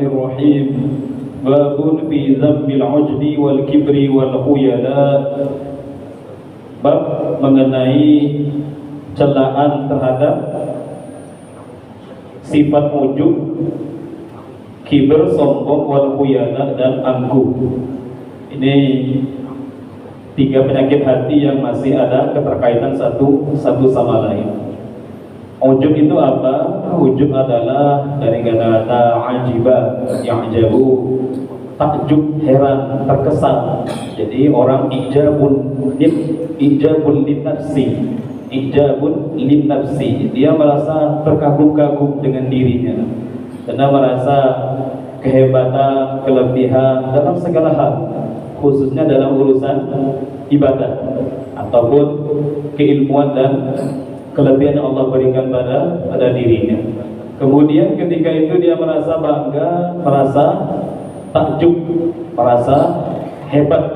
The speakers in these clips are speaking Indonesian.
Bismillahirrahmanirrahim. Babun fi dzambil ujbi wal kibri wal khuyala. Bab mengenai celaan terhadap sifat ujub, kibir, sombong, wal khuyala dan angkuh. Ini tiga penyakit hati yang masih ada keterkaitan satu sama lain. Ujub itu apa? Ujub adalah dari kata-kata ajiba, ya'jabu, takjub, heran, terkesan. Jadi orang ijabun linnafsi, ijabun linnafsi. Dia merasa terkagum-kagum dengan dirinya, karena merasa kehebatan, kelebihan dalam segala hal, khususnya dalam urusan ibadah ataupun keilmuan dan kelebihan yang Allah berikan pada dirinya. Kemudian ketika itu dia merasa bangga, merasa takjub, merasa hebat,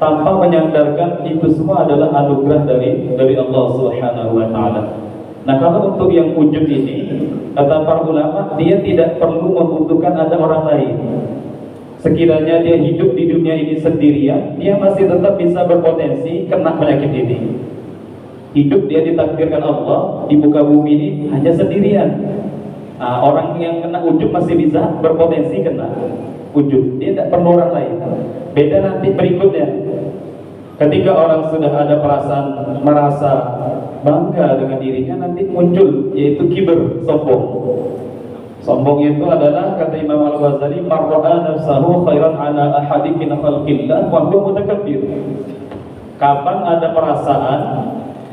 tanpa menyandarkan itu semua adalah anugerah dari Allah Subhanahu wa taala. Nah, kalau untuk yang ujub ini, kata para ulama, dia tidak perlu membutuhkan ada orang lain. Sekiranya dia hidup di dunia ini sendirian, dia masih tetap bisa berpotensi kena penyakit ini. Hidup dia ditakdirkan Allah di muka bumi ini hanya sendirian. Nah, orang yang kena ujub masih bisa berpotensi kena ujub. Dia tidak perlu orang lain. Beda nanti berikutnya. Ketika orang sudah ada perasaan merasa bangga dengan dirinya, nanti muncul yaitu kibir, sombong. Sombong itu adalah, kata Imam Al-Ghazali, marra'a nafsahu khairan ala ahadin min khalqillah wa huwa mutakabbir. Kapan ada perasaan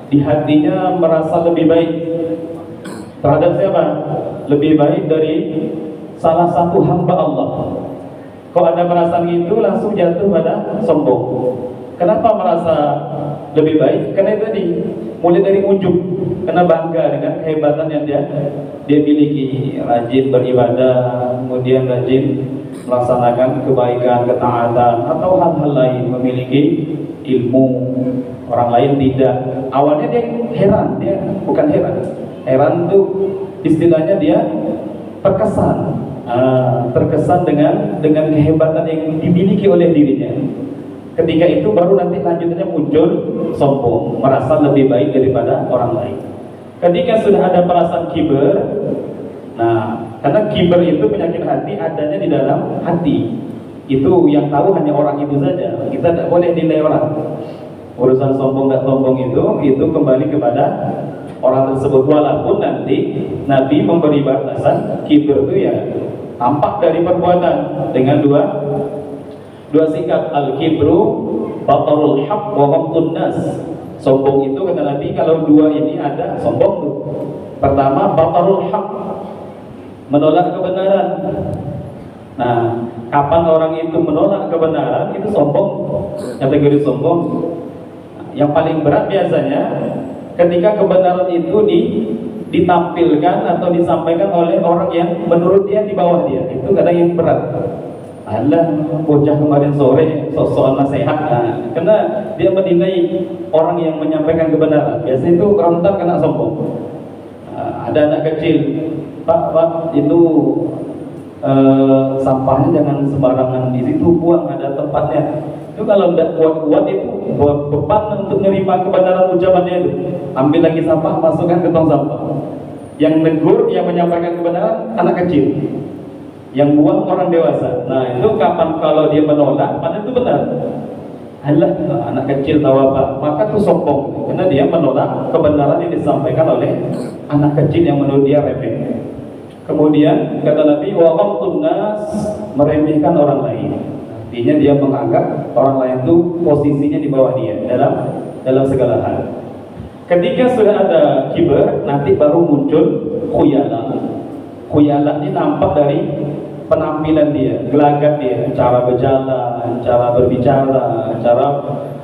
di hatinya merasa lebih baik terhadap siapa? Lebih baik dari salah satu hamba Allah. Kalau ada perasaan itu langsung jatuh pada sombong. Kenapa merasa lebih baik? Karena tadi mulai dari ujub, karena bangga dengan kehebatan yang dia miliki, rajin beribadah, kemudian rajin melaksanakan kebaikan, ketaatan, atau hal-hal lain, memiliki ilmu, orang lain tidak. Awalnya dia heran, dia bukan heran. Heran itu istilahnya dia terkesan, terkesan dengan kehebatan yang dimiliki oleh dirinya. Ketika itu baru nanti lanjutannya muncul sombong, merasa lebih baik daripada orang lain. Ketika sudah ada perasaan kibir, nah, karena kibir itu penyakit hati adanya di dalam hati. Itu yang tahu hanya orang itu saja. Kita tidak boleh nilai orang. Urusan sombong dan sombong itu kembali kepada orang tersebut. Walaupun nanti Nabi memberi batasan kibir itu ya tampak dari perbuatan dengan dua sikap. Al-kibru batarul haq wa ghamtun nas. Sombong itu kata Nabi, kalau dua ini ada, sombong itu. Pertama, batarul haq, menolak kebenaran. Nah, kapan orang itu menolak kebenaran, itu sombong, kategori sombong. Yang paling berat biasanya ketika kebenaran itu ditampilkan atau disampaikan oleh orang yang menurut dia di bawah dia. Itu kadang yang berat. Alah, bocah kemarin sore soal nasihat, karena dia menilai orang yang menyampaikan kebenaran. Biasanya itu rentan kena sombong. Ada anak kecil, Pak, itu sampahnya jangan sembarangan di situ, buang, ada tempatnya. Itu kalau tidak kuat itu beban untuk menerima kebenaran ucapannya itu. Ambil lagi sampah, masukkan ke tong sampah. Yang negur, yang menyampaikan kebenaran anak kecil, yang buang orang dewasa. Nah, itu kapan kalau dia menolak, padahal itu benar. Alah, anak kecil tahu apa? Maka itu sombong, karena dia menolak kebenaran yang disampaikan oleh anak kecil yang menurut dia remeh. Kemudian kata Nabi, wa ghamtun nas, meremehkan orang lain. Artinya dia menganggap orang lain itu posisinya di bawah dia dalam segala hal. Ketika sudah ada kibir, nanti baru muncul khuyala. Khuyala ini nampak dari penampilan dia, gelagat dia, cara berjalan, cara berbicara,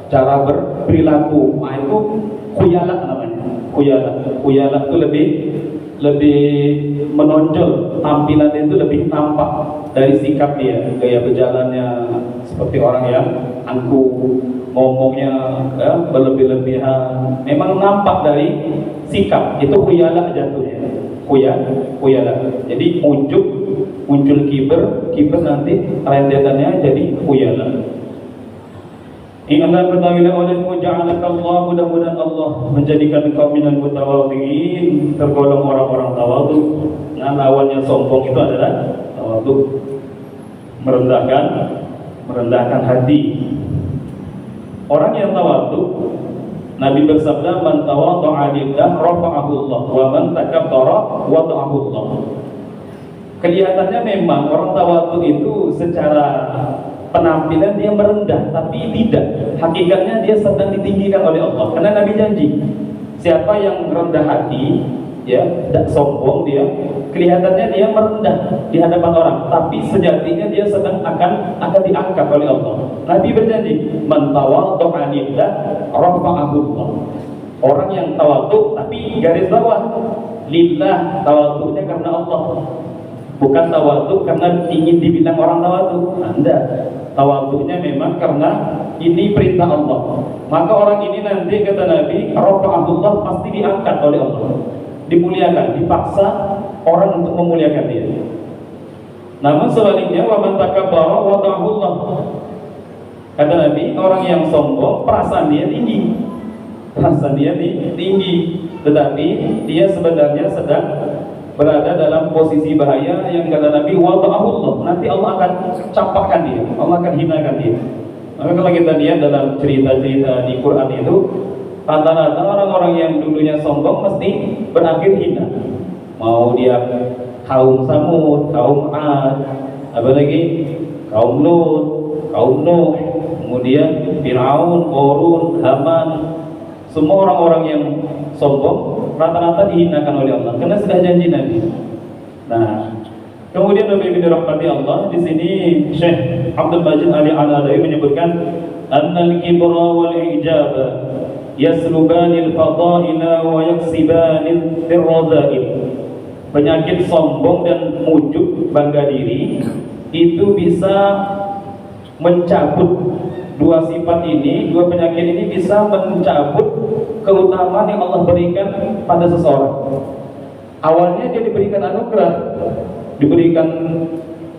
cara berperilaku. Nah, itu khuyala namanya. Khuyala itu lebih menonjol, tampilan itu lebih tampak dari sikap dia, gaya berjalannya seperti orang yang angkuh, ngomongnya berlebih-lebihan. Memang nampak dari sikap, itu khuyala jatuhnya. Khuyala. Jadi ujub muncul kiber nanti rentetannya jadi khuyala. Ingatlah ketahuilah olehmu ja'alaka Allah, mudah-mudahan Allah menjadikan engkau minal mutawadhi'in, tergolong orang-orang tawadhu. Nah, lawannya sombong itu adalah tawadhu, merendahkan hati. Orang yang tawadhu, Nabi bersabda, man tawadha'a lillah rafa'ahu Allah wa man takabbara wada'ahu Allah. Kelihatannya memang orang tawadhu itu secara penampilan dia merendah, tapi tidak. Hakikatnya dia sedang ditinggikan oleh Allah. Karena Nabi janji, siapa yang rendah hati, ya, tidak sombong, dia kelihatannya dia merendah di hadapan orang, tapi sejatinya dia sedang akan diangkat oleh Allah. Nabi berjanji, man tawadha'a lillah rafa'ahu Allah. Orang yang tawadhu tapi garis bawah lillah, tawadhunya karena Allah. Bukan tawadhu karena ingin dibilang orang tawadhu. Anda tawadhunya memang karena ini perintah Allah. Maka orang ini nanti kata Nabi, rafa'ahullah, pasti diangkat oleh Allah, dimuliakan, dipaksa orang untuk memuliakan dia. Namun sebaliknya, wa man takabbara wada'ahullah. Kata Nabi, orang yang sombong perasaan dia tinggi, tetapi dia sebenarnya sedang berada dalam posisi bahaya yang kata Nabi wada'ahullah, nanti Allah akan campakkan dia, Allah akan hinakan dia. Maka kalau kita lihat dalam cerita-cerita di Quran itu, rata-rata orang-orang yang dulunya sombong mesti berakhir hina. Mau dia kaum Samud, kaum Ad, apalagi kaum Lut, kaum Nuh, kemudian Fir'aun, Qarun, Haman, semua orang-orang yang sombong rata-rata dihinakan oleh Allah karena sudah janji Nabi. Nah, kemudian Nabi bin rahmati Allah, di sini Syekh Abdul Majid Ali Al-Adawi menyebutkan annal kibra wal ijab yaslubani al-fadaila wa yaksibani ar-radha'il. Penyakit sombong dan ujub, bangga diri, itu bisa mencabut dua sifat ini, dua penyakit ini bisa mencabut keutamaan yang Allah berikan pada seseorang. Awalnya dia diberikan anugerah, diberikan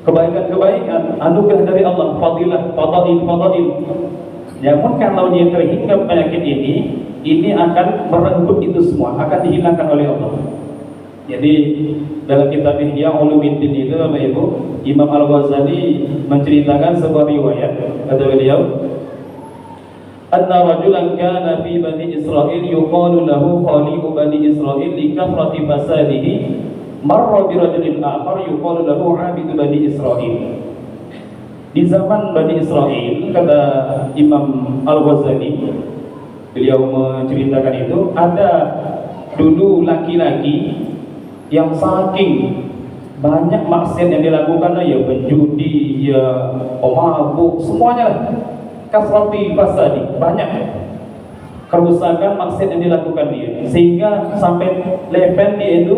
kebaikan-kebaikan, anugerah dari Allah, fadilah, fadail. Namun kalau dia terhingga penyakit ini akan merenggut itu semua, akan dihilangkan oleh Allah. Jadi dalam kitab Ihya Ulumuddin itu, Bapak Ibu, Imam Al-Ghazali menceritakan sebuah riwayat, kata beliau, anna rajulan kana fi bani Israil yuqalu lahu khaliqu bani Israil li kathrati fasadihi marra bi rajulin akhar yuqalu lahu 'abidu bani Israil. Di zaman Bani Israil, kata Imam Al-Ghazali, beliau menceritakan itu, ada dulu laki-laki yang saking banyak maksiat yang dilakukan, ya penjudi, ya pemabuk, semuanya lah, kasrati fasadi, banyak kerusakan maksiat yang dilakukan dia, sehingga sampai level dia itu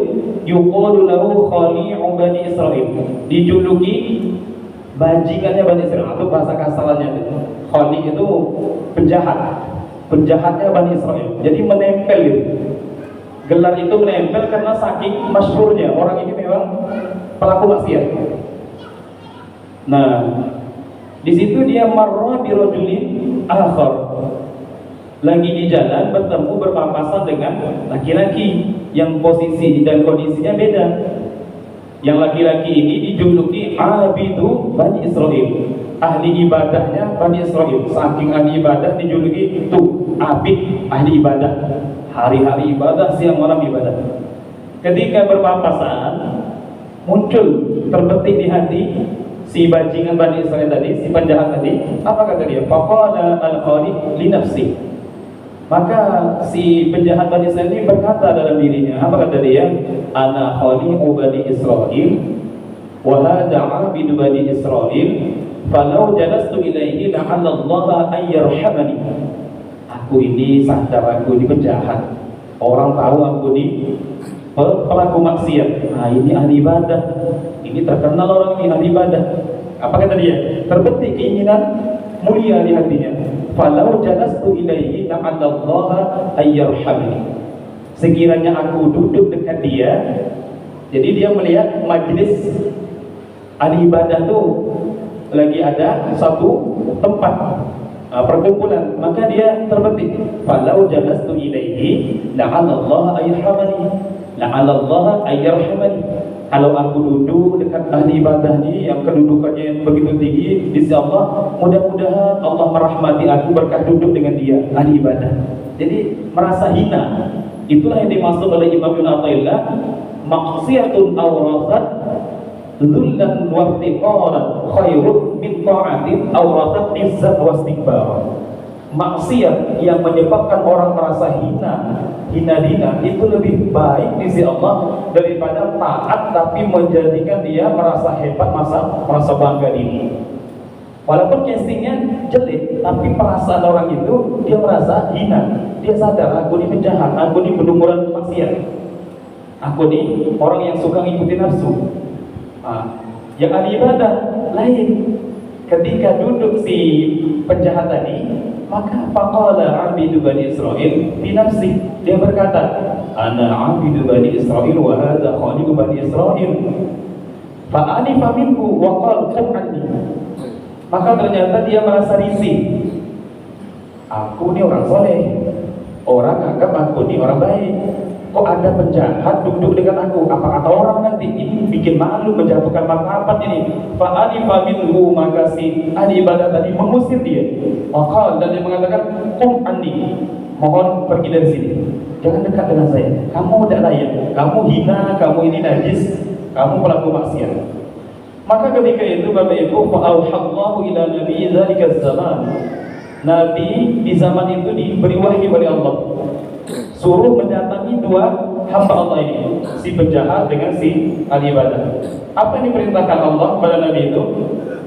yuqalu lahu khali'u bani Israil, dijuluki bajingannya Bani Israil, atau bahasa kasarannya itu khali itu penjahatnya Bani Israil. Jadi menempel itu, gelar itu menempel karena saking masyhurnya orang ini memang pelaku maksiat. Nah, di situ dia marra bi rajulin akhar, lagi di jalan bertemu berpapasan dengan laki-laki yang posisi dan kondisinya beda. Yang laki-laki ini dijuluki abidu Bani Israil, ahli ibadahnya Bani Israil. Saking ahli ibadah dijuluki itu abid, ahli ibadah, hari-hari ibadah, siang malam ibadah. Ketika berpapasan, muncul terbetik di hati si bajingan Bani Israil tadi, si penjahat tadi, apa kata dia? Faqala al-khaliq li nafsi. Maka si penjahat Bani Israil ini berkata dalam dirinya, apa kata dia? Ana khaliqu Bani Israil wa hadha 'abidu Bani Israil, falau jalastu ilaihi la'alla Allah an yarhamani. Aku ini sadar aku ini penjahat, orang tahu aku ini pelaku maksiat. Nah, ini ahli ibadah, ini terkenal orang ini ahli ibadah. Apa kata dia? Terbetik keinginan mulia di hatinya. Falau jalastu ilaihi la'alla Allah an yarhamani. Sekiranya aku duduk dekat dia, jadi dia melihat majlis ahli ibadah tuh lagi ada satu tempat perkumpulan, maka dia terbetik. Falau jalastu ilaihi la'allallaha ayyarhamani, la'allallaha ayyarhamani. Kalau aku duduk dekat ahli ibadah ini yang kedudukannya yang begitu tinggi di sisi Allah, mudah-mudahan Allah merahmati aku berkah duduk dengan dia, ahli ibadah. Jadi merasa hina. Itulah yang dimaksud oleh Imam Ibn Athaillah, maksiyatun awrasat dhullan wa iftiqaran khairun min ta'atin awrasat izzat wa istikbar. Maksiat yang menyebabkan orang merasa hina itu lebih baik di sisi Allah daripada taat tapi menjadikan dia merasa hebat, merasa bangga diri. Walaupun castingnya jelek, tapi perasaan orang itu dia merasa hina. Dia sadar, aku ini penjahat, aku ini berlumuran maksiat, aku ini orang yang suka ngikutin nafsu. Yang ahli ibadah lain. Ketika duduk si penjahat tadi, maka faqala abidu bani Israil fi nafsi, dia berkata, ana abidu bani Israil wa hadha khaliqu bani Israil. Fa anifa minhu wa qala qum anni. Maka ternyata dia merasa risih. Aku ini orang soleh, orang anggap aku ini orang baik. Kok ada penjahat duduk dengan aku? Apa kata orang nanti? Ini bikin malu, menjatuhkan martabat ini. Fa anifa minhu, maka si ahli ibadah tadi mengusir dia. Maka dan dia mengatakan, qum anni, mohon pergi dari sini, jangan dekat dengan saya. Kamu tidak layak, kamu hina, kamu ini najis, kamu pelaku maksiat. Maka ketika itu Bapak Ibu, fa'auhallahu ila nabi dzalika zaman. Nabi di zaman itu diberi wahyu oleh Allah, suruh mendatangi dua hamba Allah ini, si penjahat dengan si ahli ibadah. Apa yang diperintahkan Allah kepada Nabi itu?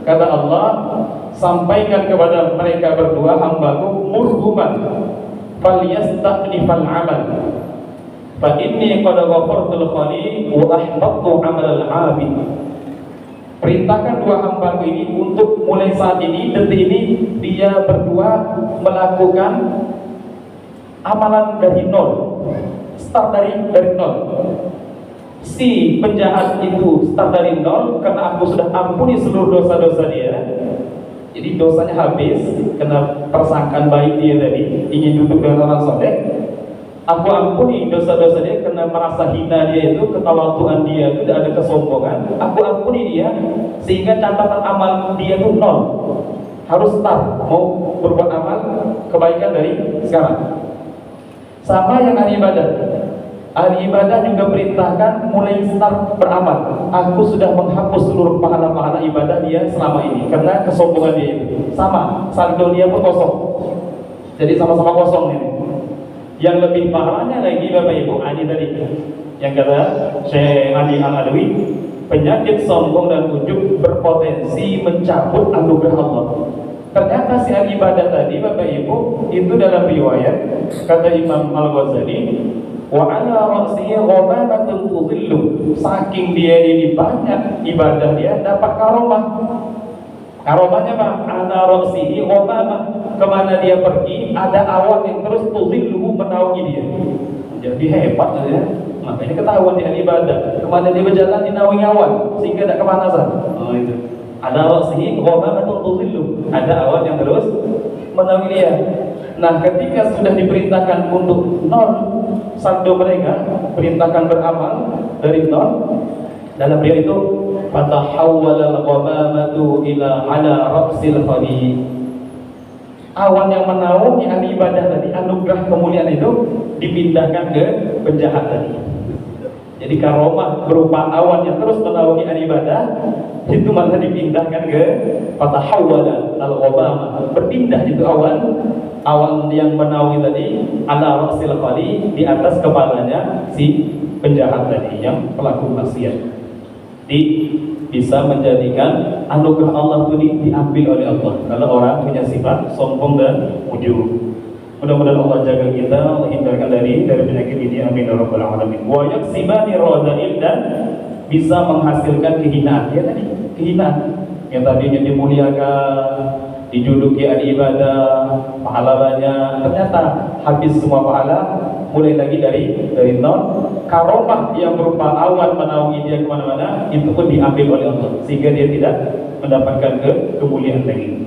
Kata Allah, sampaikan kepada mereka berdua, hambaku, murhuman falyastaqnifal amal fa inni qad ghafartul khali wa ahbabtu amal al-abid. Perintahkan dua hambaku ini untuk mulai saat ini, detik ini, dia berdua melakukan amalan dari nol, start dari nol. Si penjahat itu start dari nol karena aku sudah ampuni seluruh dosa-dosa dia. Jadi dosanya habis karena persangkaan baik dia tadi, ingin duduk dengan orang soleh. Aku ampuni dosa-dosa dia karena merasa hina dia itu, ketawaduan dia itu, tidak ada kesombongan. Aku ampuni dia sehingga catatan amal dia itu nol. Harus start mau berbuat amal kebaikan dari sekarang. Sama yang ahli ibadah. Ahli ibadah juga perintahkan mulai start beramal. Aku sudah menghapus seluruh pahala-pahala ibadah dia selama ini karena kesombongan dia itu. Sama, saldo dia pun kosong. Jadi sama-sama kosong ini. Yang lebih parahnya lagi Bapak Ibu, ini tadi yang kata Syekh Ali Al-Alwi, penyakit sombong dan ujub berpotensi mencabut anugerah Allah. Ternyata si ahli ibadah tadi Bapak Ibu, itu dalam riwayat kata Imam Al-Ghazali, wa ala ra'sihi ghamamatun tudhillu, saking dia ini banyak ibadah dia dapat karomah. Karomahnya apa? Ala ra'sihi ghamamah, kemana dia pergi ada awan yang terus tudhillu, menaungi dia. Jadi hebat ya. Makanya ketahuan di ahli ibadah, kemana dia berjalan dinaungi awan sehingga tidak kepanasan. Oh itu. Ada ra'sihi ghamamatun tudhillu, ada awan yang terus menaungi dia. Nah, ketika sudah diperintahkan untuk nol saldo mereka, perintahkan beramal dari nol, dalam dia itu fatahawwala al-ghamamatu ila ala ra'sil khali. Awan yang menaungi ahli ibadah tadi, anugerah kemuliaan itu dipindahkan ke penjahat tadi. Jadi karomah berupa awan yang terus menaungi ahli ibadah itu malah dipindahkan ke fatahawwala al-ghamamah, berpindah itu awan yang menaungi tadi ala ra'sil khali, di atas kepalanya si penjahat tadi yang pelaku maksiat. Bisa menjadikan anugerah Allah itu diambil oleh Allah kalau orang punya sifat sombong dan ujub. Mudah-mudahan Allah jaga kita, Allah hindarkan dari penyakit ini, amin ya rabbal alamin. Wa yaksibani radha'il, dan bisa menghasilkan kehinaan. Ya tadi kehinaan yang tadinya dimuliakan, dijuluki ahli ibadah, pahala banyak, ternyata habis semua pahala, mulai lagi dari nol. Karomah yang berupa awan menaungi dia kemana-mana, itu pun diambil oleh Allah, sehingga dia tidak mendapatkan kemuliaan lagi.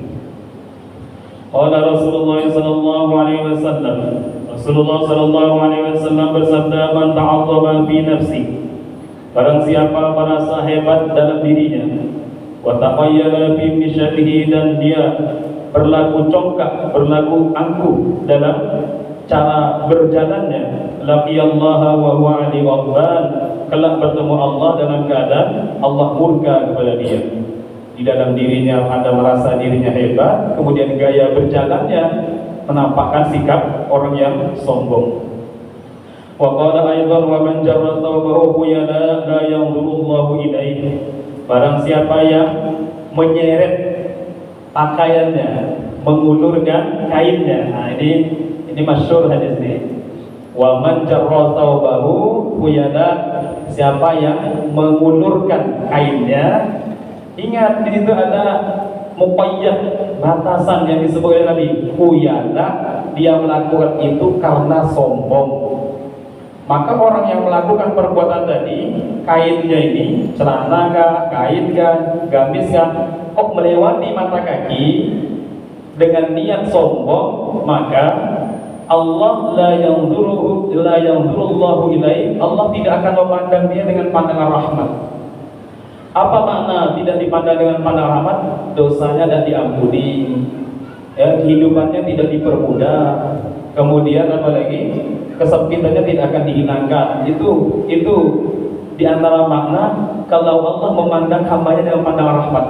Qala Rasulullah sallallahu alaihi wasallam, Rasulullah sallallahu alaihi wasallam bersabda, "Man ta'azzama fi nafsi." Barang siapa merasa hebat dalam dirinya, wa taqayyala fi misyatihi, dan dia berlaku congkak, berlaku angkuh dalam cara berjalannya, laqiyallaha wa huwa 'ali ghadban, kelak bertemu Allah dalam keadaan Allah murka kepada dia. Di dalam dirinya ada merasa dirinya hebat, kemudian gaya berjalannya menampakkan sikap orang yang sombong. Wa qala aidan, wa man jarra thawbahu khuyala la yanzurullahu ilaihi. Barang siapa yang menyeret pakaiannya, mengulurkan kainnya. Nah, ini masyhur hadis ini. Wa man jarra thawbahu khuyala, siapa yang mengulurkan kainnya. Ingat, di situ ada muqayyad, batasan yang disebut oleh Nabi. Khuyala, dia melakukan itu karena sombong. Maka orang yang melakukan perbuatan tadi, kainnya ini, celana kah, kain kah, gamis kah, kok melewati mata kaki dengan niat sombong, maka Allah la yanzurullahu ilaihi, Allah tidak akan memandang dia dengan pandangan rahmat. Apa makna tidak dipandang dengan pandangan rahmat? Dosanya tidak diampuni, ya, kehidupannya tidak dipermudah, kemudian apalagi kesempitannya tidak akan dihilangkan. Itu di antara makna kalau Allah memandang hambanya dengan pandangan rahmat.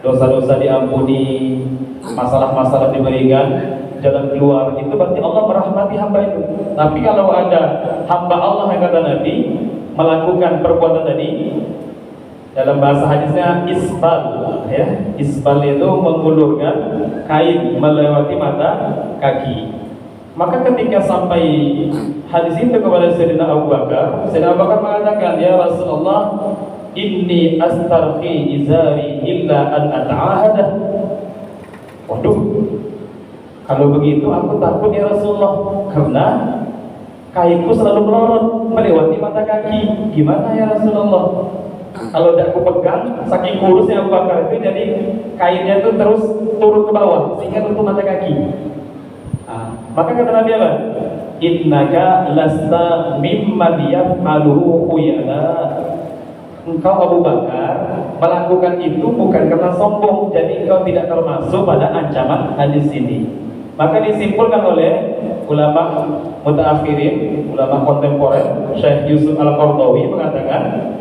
Dosa-dosa diampuni, masalah-masalah diberikan jalan keluar, itu berarti Allah merahmati hamba itu. Tapi kalau ada hamba Allah yang kata Nabi melakukan perbuatan tadi, dalam bahasa hadisnya isbal, ya, isbal itu mengulurkan kain melewati mata kaki. Maka ketika sampai hadis itu kepada Sayyidina Abu Bakar, Sayyidina Abu Bakar mengatakan, "Ya Rasulullah, inni astarqi izari illa an ata'ahadah." Waduh, kalau begitu aku takut ya Rasulullah, karena kainku selalu melorot melewati mata kaki. Gimana ya Rasulullah? Kalau tidak aku pegang, saking kurusnya Abu Bakar itu, jadi kainnya itu terus turun ke bawah sehingga tutup mata kaki. Maka kata Nabi apa? Innaka lasta mimman yaf'aluhu khuyala. Engkau Abu Bakar melakukan itu bukan karena sombong, jadi engkau tidak termasuk pada ancaman hadis ini. Maka disimpulkan oleh ulama mutaakhirin, ulama kontemporer, Syekh Yusuf Al-Qardawi mengatakan,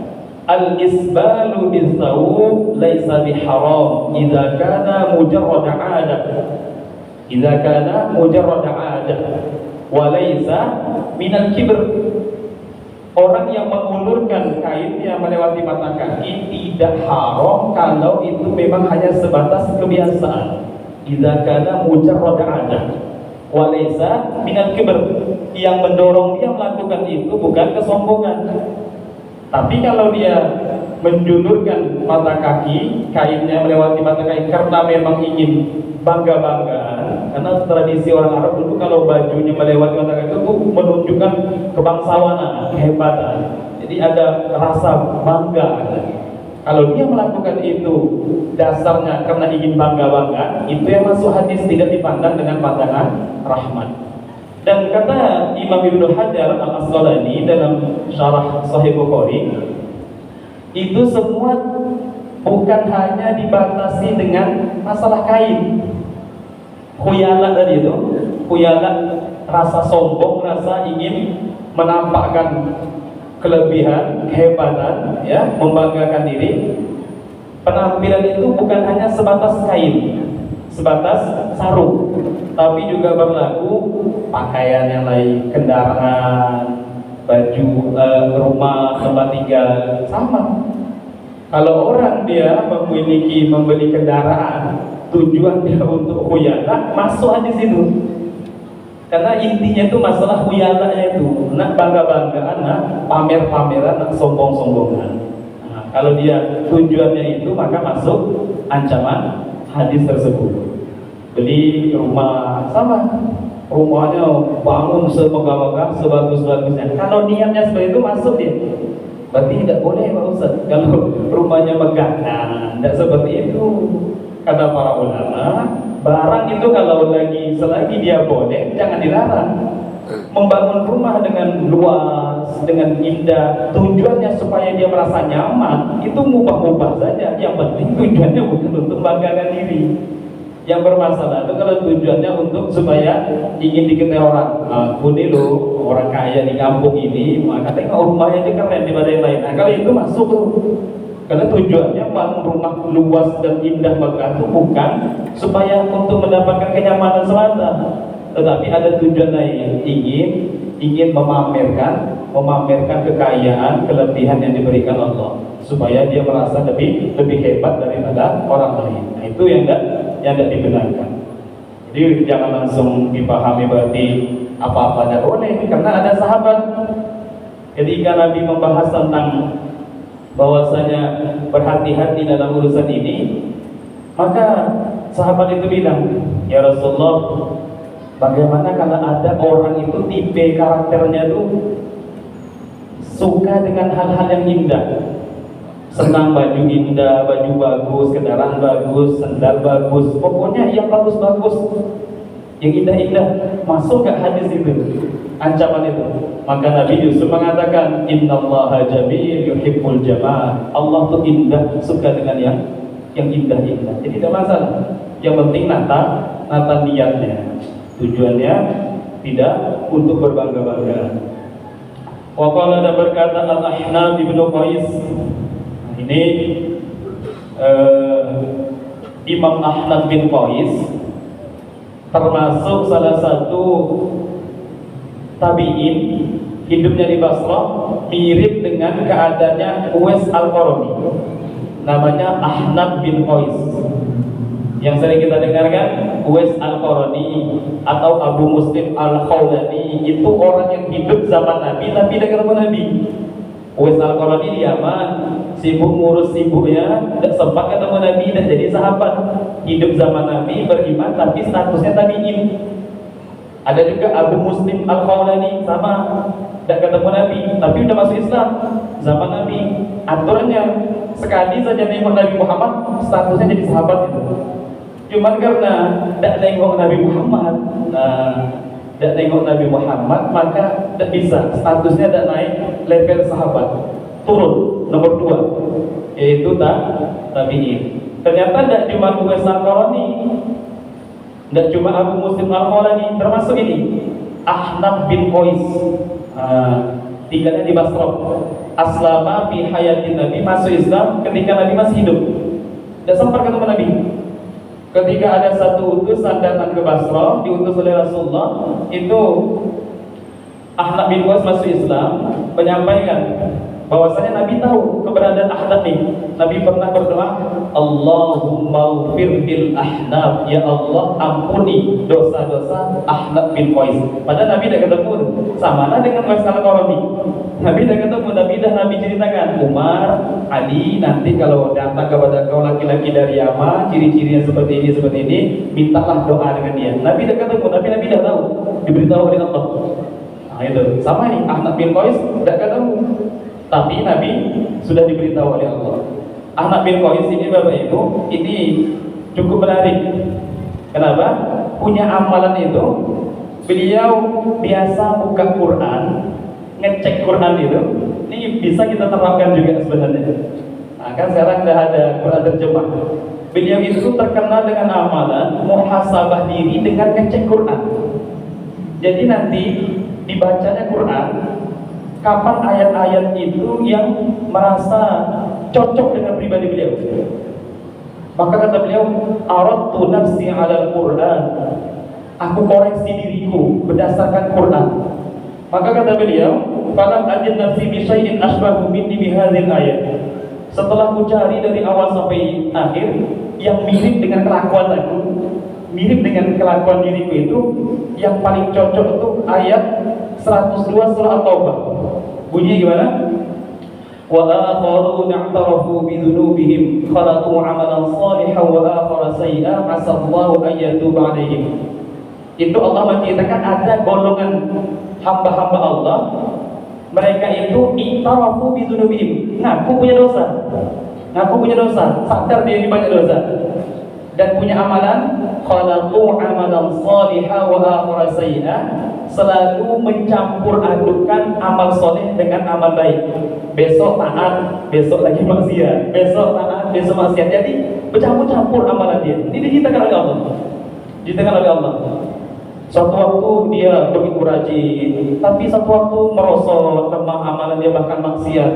al-isbalu bis-thawb laisa biharam idza kana mujarrad 'adah. Idza kana mujarrad 'adah wa laisa minal kibr. Orang yang mengulurkan kainnya melewati mata kaki tidak haram kalau itu memang hanya sebatas kebiasaan. Idza kana mujarrad 'adah wa laisa minal kibr. Yang mendorong dia melakukan itu bukan kesombongan. Tapi kalau dia menjulurkan mata kaki, kainnya melewati mata kaki karena memang ingin bangga-banggaan, karena tradisi orang Arab dulu kalau bajunya melewati mata kaki itu menunjukkan kebangsawanan, kehebatan. Jadi ada rasa bangga. Kalau dia melakukan itu dasarnya karena ingin bangga-banggaan, itu yang masuk hadis tidak dipandang dengan pandangan rahmat. Dan kata Imam Ibnu Hajar Al-Asqalani dalam syarah Sahih Bukhari, itu semua bukan hanya dibatasi dengan masalah kain. Khuyala tadi itu, khuyala, rasa sombong, rasa ingin menampakkan kelebihan, kehebatan, ya, membanggakan diri. Penampilan itu bukan hanya sebatas kain, sebatas sarung, tapi juga berlaku pakaian yang lain, kendaraan, baju, rumah, tempat tinggal, sama. Kalau orang dia membeli kendaraan, tujuan dia untuk khuyala, masuk aja situ. Karena intinya itu masalah khuyalanya itu, nak bangga-banggaan, nak pamer-pameran, nak sombong-sombongan. Nah, kalau dia tujuannya itu, maka masuk ancaman hadis tersebut. beli rumah sama, rumahnya bangun semegah-megah sebagus-bagusnya. Kalau niatnya seperti itu masuk dia, berarti tidak boleh Pak Ustaz. Kalau rumahnya megah, nah tidak seperti itu. Kata para ulama, barang itu kalau selagi dia boleh, jangan dilarang. Membangun rumah dengan luas, dengan indah, tujuannya supaya dia merasa nyaman, itu mubah-mubah saja. Yang penting tujuannya bukan untuk membanggakan diri. Yang bermasalah itu kalau tujuannya untuk supaya ingin diketahui orang. Aku nih loh, orang kaya di kampung ini, maka tengok rumahnya aja keren daripada yang lain. Nah, kalau itu masuk tuh. Karena tujuannya bangun rumah luas dan indah megah itu bukan supaya untuk mendapatkan kenyamanan semata, tetapi ada tujuan lain, ingin memamerkan kekayaan, kelebihan yang diberikan Allah, supaya dia merasa lebih hebat daripada orang lain. Nah, itu yang tidak dibenarkan. Jadi jangan langsung dipahami berarti apa-apa tidak boleh, karena ada sahabat ketika Nabi membahas tentang bahwasanya berhati-hati dalam urusan ini, maka sahabat itu bilang, ya Rasulullah, bagaimana kalau ada orang itu tipe karakternya tuh suka dengan hal-hal yang indah, senang baju indah, baju bagus, kendaraan bagus, sandal bagus, pokoknya yang bagus-bagus, yang indah-indah. Masuk gak hadis itu, ancaman itu? Maka Nabi Yusuf mengatakan, innallaha jamil yuhibbul jamal. Allah tuh indah, suka dengan yang indah-indah. Jadi tidak masalah. Yang penting nata niatnya. Tujuannya tidak untuk berbangga-bangga. Wa qala, ada berkata Al-Ahnaf bin Qais. Ini Imam Ahnaf bin Qais termasuk salah satu tabi'in, hidupnya di Basrah, mirip dengan keadaannya Uwais Al-Qarni. Namanya Ahnaf bin Qais. Yang sering kita dengarkan Uwais Al-Qarni atau Abu Muslim Al-Khawlani, itu orang yang hidup zaman Nabi tapi tidak ketemu Nabi. Uwais Al-Qarni di Yaman, sibuk ngurus sibuknya, tidak sempat ketemu Nabi, dan jadi sahabat. Hidup zaman Nabi, beriman tapi statusnya tabi'in. Ada juga Abu Muslim Al-Khawlani, sama, tidak ketemu Nabi tapi sudah masuk Islam zaman Nabi. Aturannya sekali saja nengok Nabi Muhammad, statusnya jadi sahabat itu. Cuman karena tidak nengok Nabi Muhammad, tidak nengok Nabi Muhammad, maka tidak bisa, statusnya tidak naik level sahabat, turun nomor 2, yaitu tabi'in. Ternyata tidak cuma Uwais Al-Qarni, tidak cuma Abu Muslim Al-Khawlani, termasuk ini Ahnaf bin Qais, tinggalnya di Basrah. Aslama fi hayatin Nabi, masuk Islam ketika Nabi masih hidup, tidak sempat ketemu Nabi. Ketika ada satu utusan datang ke Basrah, diutus oleh Rasulullah, itu Ahnaf bin Qais masuk Islam, menyampaikan bahwasanya Nabi tahu keberadaan Ahnaf ini. Nabi pernah berdoa, Allahumma ghfir lil Ahnaf, ya Allah ampuni dosa-dosa Ahnaf bin Qais. Padahal Nabi tidak ketemu, sama lah dengan Uwais Al-Qarni. Nabi tidak ketemu, tapi dah Nabi ceritakan, Umar, Ali, nanti kalau datang kepada kau laki-laki dari Yaman, ciri-cirinya seperti ini, mintalah doa dengan dia. Nabi tidak ketemu, tapi Nabi dah tahu, diberitahu oleh Allah. Nah itu, sama nih, Ahnaf bin Qais tidak ketemu, tapi Nabi sudah diberitahu oleh Allah. Ahnaf bin Qais ini Bapak Ibu, ini cukup menarik. Kenapa? Punya amalan itu, beliau biasa buka Quran, ngecek Quran itu, ini bisa kita terapkan juga sebenarnya. Nah, kan sekarang sudah ada Quran terjemah. Beliau itu terkenal dengan amalan muhasabah diri dengan ngecek Quran. Jadi nanti dibacanya Quran, kapan ayat-ayat itu yang merasa cocok dengan pribadi beliau. Maka kata beliau, aradtu nafsi 'alal Quran, aku koreksi diriku berdasarkan Quran. Maka kata beliau, falam ajid nafsi bi syai'in asbahu minni bi hadzal ayat. Setelah ku cari dari awal sampai akhir yang mirip dengan kelakuan aku, mirip dengan kelakuan diriku itu, yang paling cocok itu ayat 102 surah At-Taubah. Bunyinya gimana? Wa akharuna i'tarafu bi dzunubihim khalaqu 'amalan shalihan wa akhara sayyi'an 'asallahu an yatuba 'alaihim. Itu Allah menceritakan ada golongan hamba-hamba Allah, mereka itu i'tarafu bi dzunubihim, ngaku punya dosa, sadar dia banyak dosa, dan punya amalan khalaqu 'amalan shalihan wa akhara sayyi'an, selalu mencampur adukan amal soleh dengan amal baik. Besok taat, besok lagi maksiat, besok taat, besok maksiat. Jadi bercampur-campur amalan dia. Ini diciptakan oleh Allah. Diciptakan oleh Allah. Suatu waktu dia begitu rajin, tapi satu waktu merosot, lemah amalan dia, bahkan maksiat.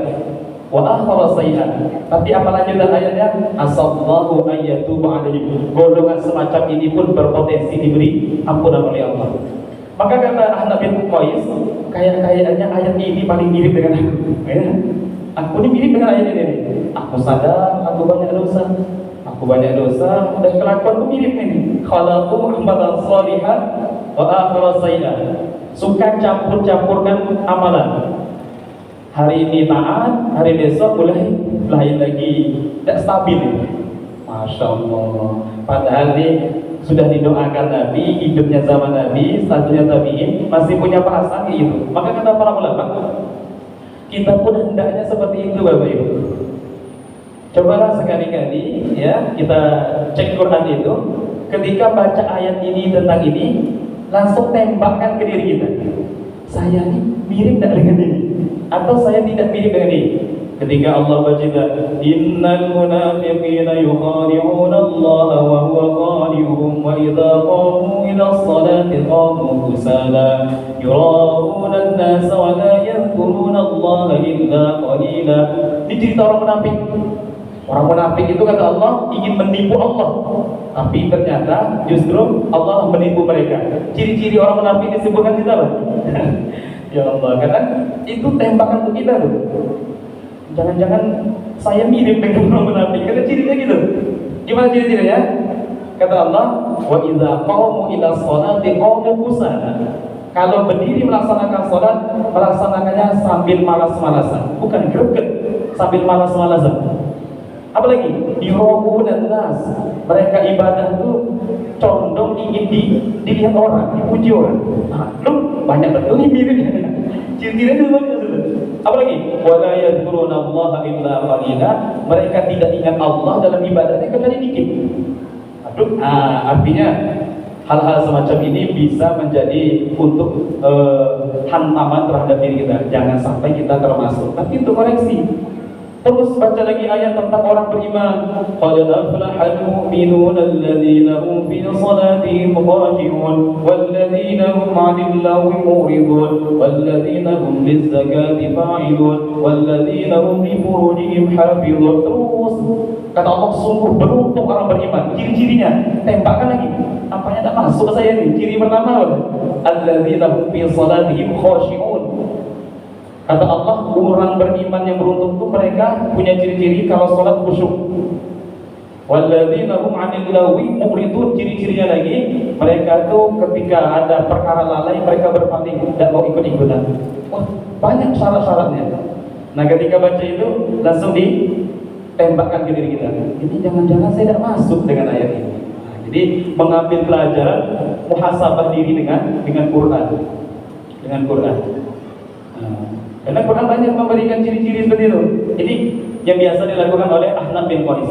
Wa akhara sayyi'an. Tapi apalagi dalam ayatnya asallahu ayyatuba 'alaihim. Golongan semacam ini pun berpotensi diberi ampunan oleh Allah. Maka kata Ahnaf bin Qais, kayaknya ayat ini paling mirip dengan aku. Ya? Aku ini mirip dengan ayat ini. Aku sadar aku banyak dosa dan kelakuanku mirip ini. Khalaqu amalan shalihan wa akhara sayyi'an. Suka campur-campurkan amalan. Hari ini taat, hari besok mulai lain lagi, tidak stabil. Masya Allah. Padahal ini sudah didoakan Nabi, hidupnya zaman Nabi, selanjutnya tabi'in, masih punya perasaan itu. Maka kata para ulama, kita pun hendaknya seperti itu, Bapak Ibu. Cobalah sekali-kali ya kita cek Quran itu, ketika baca ayat ini tentang ini, langsung tembakkan ke diri kita. Saya ini mirip tidak dengan ini? Atau saya tidak mirip dengan ini? Ketika Allah bercerita, innal munafiqina yukhadi'una Allah wa huwa khadi'uhum wa idza qamu ila sholati qamu kusala yura'una an-nasa wa la yadhkuruna Allah illa qalila. Ini cerita orang munafik. Orang munafik itu kata Allah ingin menipu Allah, tapi ternyata justru Allah menipu mereka. Ciri-ciri orang munafik disebutkan di dalam. Ya Allah, karena itu tembakan untuk kita tuh. Jangan-jangan saya mirip dengan orang munafik. Karena cirinya gitu. Gimana ciri-cirinya? Kata Allah, wa idza qamu ila sholati qamu kusala. Kalau berdiri melaksanakan sholat, melaksanakannya sambil malas-malasan, bukan greget, sambil malas-malasan. Apalagi yura'una nas, mereka ibadah itu condong ingin dilihat orang, dipuji orang. Nah, lu banyak betul nih miripnya. Ciri-cirinya itu banyak sudah. Apalagi wala yadhkuruna Allah illa qalila, mereka tidak ingat Allah dalam ibadahnya kecuali dikit. Aduh, artinya hal-hal semacam ini bisa menjadi untuk hantaman terhadap diri kita. Jangan sampai kita termasuk. Tapi untuk koreksi. Terus baca lagi ayat tentang orang beriman. Qad aflahal mu'minuna alladzina hum fi salatihim khashi'un walladzina hum 'anil lagwi mu'ridun walladzina hum lizzakati fa'ilun walladzina hum li furujihim hafizun. Terus kata Allah, sungguh beruntung orang beriman. Ciri-cirinya tembakkan lagi. Apanya tak masuk ke saya nih? Ciri pertama alladzina hum fi salatihim khashi'un. Kata Allah, orang beriman yang beruntung itu mereka punya ciri-ciri kalau sholat khusyuk. Walladzina hum 'anil lagwi mu'ridun, ciri-cirinya lagi mereka tuh ketika ada perkara lalai mereka berpaling, tidak mau ikut-ikutan. Wah, banyak syarat-syaratnya. Nah, ketika baca itu langsung ditembakkan ke diri kita. Ini jangan-jangan saya tidak masuk dengan ayat ini. Nah, jadi mengambil pelajaran muhasabah diri dengan Quran. Dengan Quran. Karena Quran banyak memberikan ciri-ciri seperti itu. Jadi yang biasa dilakukan oleh Ahnaf bin Qais.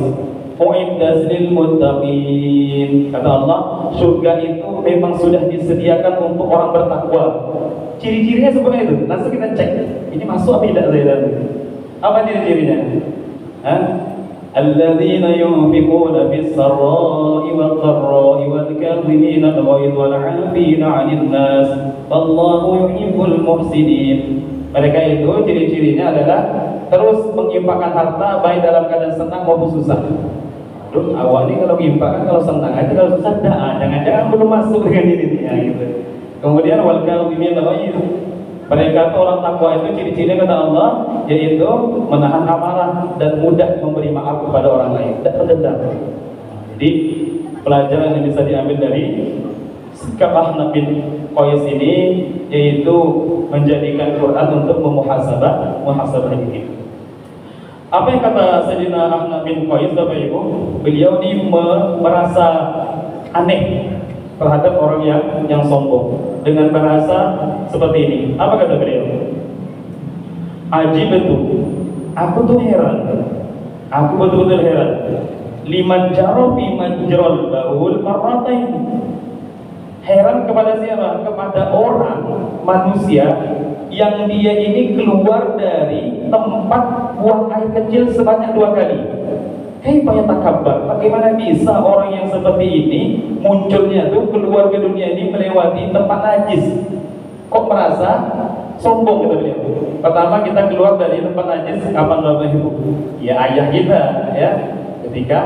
U'iddat lil muttaqin. Kata Allah, surga itu memang sudah disediakan untuk orang bertakwa. Ciri-cirinya seperti itu. Langsung kita cek. Ini masuk apa tidak saya? Apa ciri-cirinya? Alladzina yunfiquna fis sarra'i wad dharra'i wal kadhimina al-ghayz wal 'afina 'anil nas. Wallahu yuhibbul muhsinin. Mereka itu ciri-cirinya adalah terus menginfakkan harta baik dalam keadaan senang maupun susah. Aduh, awal ini kalau menginfakkan kalau senang aja, kalau susah jangan-jangan belum masuk dengan ini ya, gitu. Kemudian wal kadhimina al-ghayz. Mereka itu orang takwa itu ciri-cirinya kata Allah yaitu menahan amarah dan mudah memberi maaf kepada orang lain, tidak pendendam. Jadi pelajaran yang bisa diambil dari sikap Ahnaf bin Qais ini yaitu menjadikan Quran untuk muhasabah diri. Apa yang kata Sayyidina Ahmad bin Qais, Bapak Ibu? Beliau ini merasa aneh terhadap orang yang sombong dengan bahasa seperti ini. Apa kata beliau? Ajib betul, aku tuh heran, aku betul-betul heran. Liman jarofi majrol baul marratain. Heran kepada siapa? Kepada orang manusia yang dia ini keluar dari tempat buang air kecil sebanyak 2 kali. Kaifa yatakabbar? Bagaimana bisa orang yang seperti ini munculnya tuh keluar ke dunia ini melewati tempat najis? Kok merasa sombong, kata beliau. Pertama, kita keluar dari tempat najis kapan, Bapak Ibu? Ya ayah kita, ya, ketika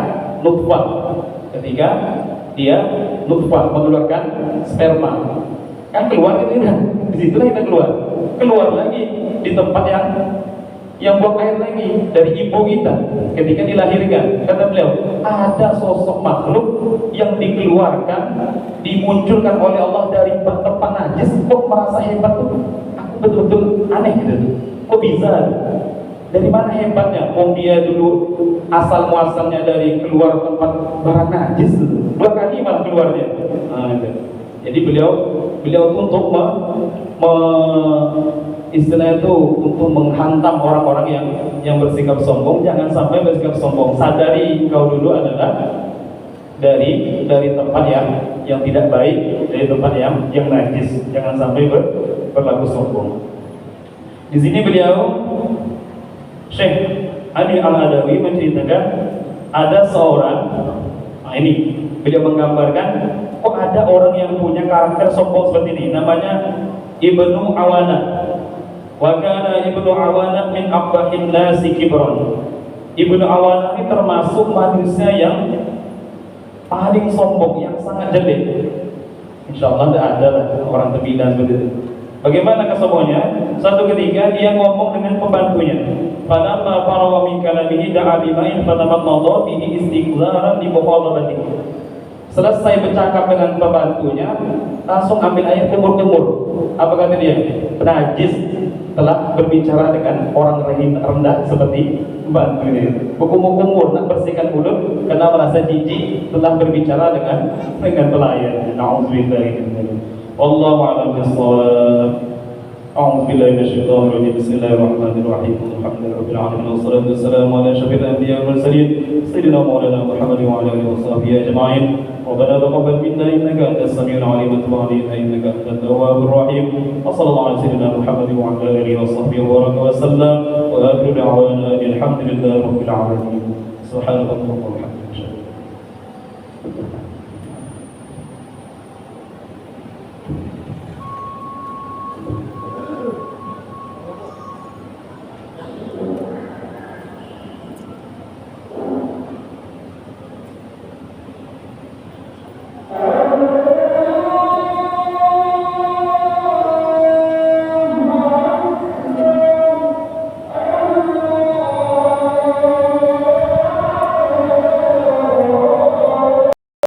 nutfah, ketika dia nutfah mengeluarkan sperma, kan keluar itu kan, disitulah kita keluar lagi di tempat yang buang air lagi dari ibu kita ketika dilahirkan. Kata beliau, ada sosok makhluk yang dikeluarkan, dimunculkan oleh Allah dari tempat najis, kok merasa hebat tuh? Aku betul-betul aneh gitu. Kok bisa? Dari mana hebatnya? Dia dulu asal muasalnya dari keluar tempat barang najis, 2 kali malah keluarnya. Jadi beliau untuk istilahnya itu untuk menghantam orang-orang yang bersikap sombong. Jangan sampai bersikap sombong. Sadari kau dulu adalah dari tempat yang tidak baik, dari tempat yang najis. Jangan sampai berlaku sombong. Di sini beliau Syekh Ali Al-Adawi menceritakan ada seorang, ini beliau menggambarkan kok ada orang yang punya karakter sombong seperti ini. Namanya Ibnu Awana. Wa kana Ibnu Awana min aqbahin nasi kibran. Ibnu Awana ini termasuk manusia yang paling sombong, yang sangat jelek. Insyaallah tidak ada lah orang terbilang begitu. Bagaimana kesombongannya? Satu ketika dia ngomong dengan pembantunya. Falamma farawa min kalamihi da'a bima'in fatamadda bihi istighzaran li mukhalafatih. Selesai bercakap dengan pembantunya, langsung ambil air kumur-kumur. Apa kata dia? Najis telah berbicara dengan orang rendah seperti pembantu ini. Berkumur-kumur nak bersihkan mulut karena merasa jijik telah berbicara dengan pelayan. Nauzubillah. Wallahu a'lam bishawab. أعوذ بالله من الشيطان الرجيم بسم الله الرحمن الرحيم الحمد لله رب العالمين والصلاة والسلام على أشرف الأنبياء والمرسلين سيدنا مولانا محمد وعلى آله وصحبه أجمعين ربنا تقبل منا إنك أنت السميع العليم وتب علينا إنك أنت التواب الرحيم وصلى الله على سيدنا محمد وعلى آله وصحبه وبارك وسلم وآخر دعوانا الحمد لله رب العالمين سبحانك اللهم